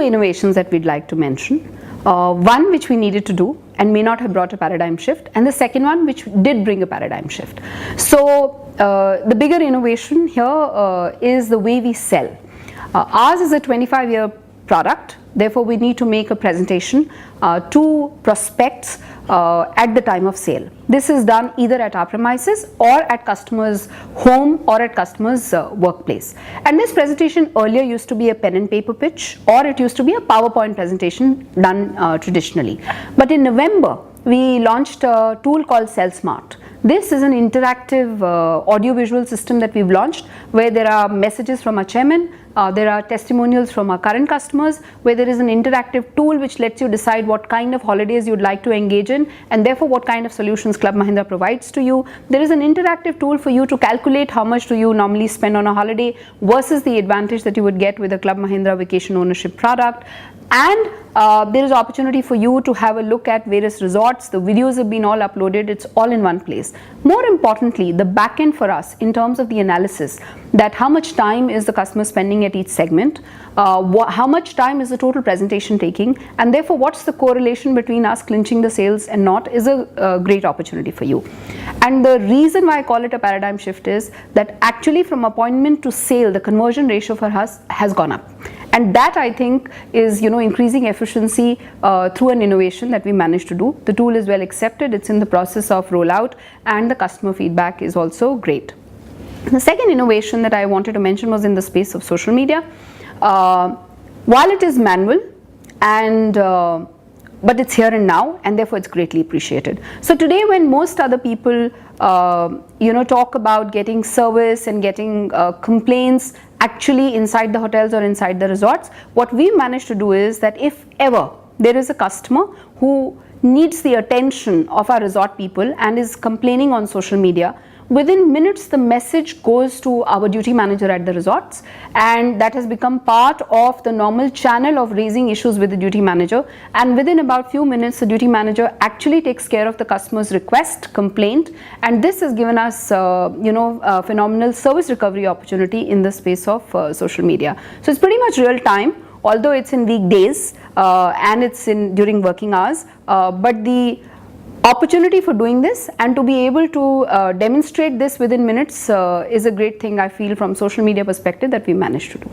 innovations that we'd like to mention. One which we needed to do and may not have brought a paradigm shift, and the second one which did bring a paradigm shift. So the bigger innovation here is the way we sell. Ours is a 25-year product, therefore we need to make a presentation to prospects at the time of sale. This is done either at our premises or at customers' home or at customers' workplace. And this presentation earlier used to be a pen and paper pitch, or it used to be a PowerPoint presentation done traditionally. But in November, we launched a tool called SellSmart. This is an interactive audio-visual system that we've launched, where there are messages from our chairman, there are testimonials from our current customers, where there is an interactive tool which lets you decide what kind of holidays you'd like to engage in, and therefore what kind of solutions Club Mahindra provides to you. There is an interactive tool for you to calculate how much do you normally spend on a holiday versus the advantage that you would get with a Club Mahindra vacation ownership product. And there is opportunity for you to have a look at various resorts. The videos have been all uploaded, it's all in one place. More importantly, the back end for us in terms of the analysis, that how much time is the customer spending at each segment, how much time is the total presentation taking, and therefore what's the correlation between us clinching the sales and not, is a great opportunity for you. And the reason why I call it a paradigm shift is that actually from appointment to sale, the conversion ratio for us has gone up. And that, I think, is increasing efficiency through an innovation that we managed to do. The tool is well accepted, it's in the process of rollout, and the customer feedback is also great. The second innovation that I wanted to mention was in the space of social media. While it is manual and but it's here and now, and therefore it's greatly appreciated. So today, when most other people talk about getting service and getting complaints actually inside the hotels or inside the resorts, what we managed to do is that if ever there is a customer who needs the attention of our resort people and is complaining on social media, within minutes the message goes to our duty manager at the resorts, and that has become part of the normal channel of raising issues with the duty manager. And within about few minutes, the duty manager actually takes care of the customer's request, complaint, and this has given us a phenomenal service recovery opportunity in the space of social media. So it's pretty much real time, although it's in weekdays and it's during working hours, but the opportunity for doing this and to be able to demonstrate this within minutes is a great thing, I feel, from social media perspective, that we managed to do.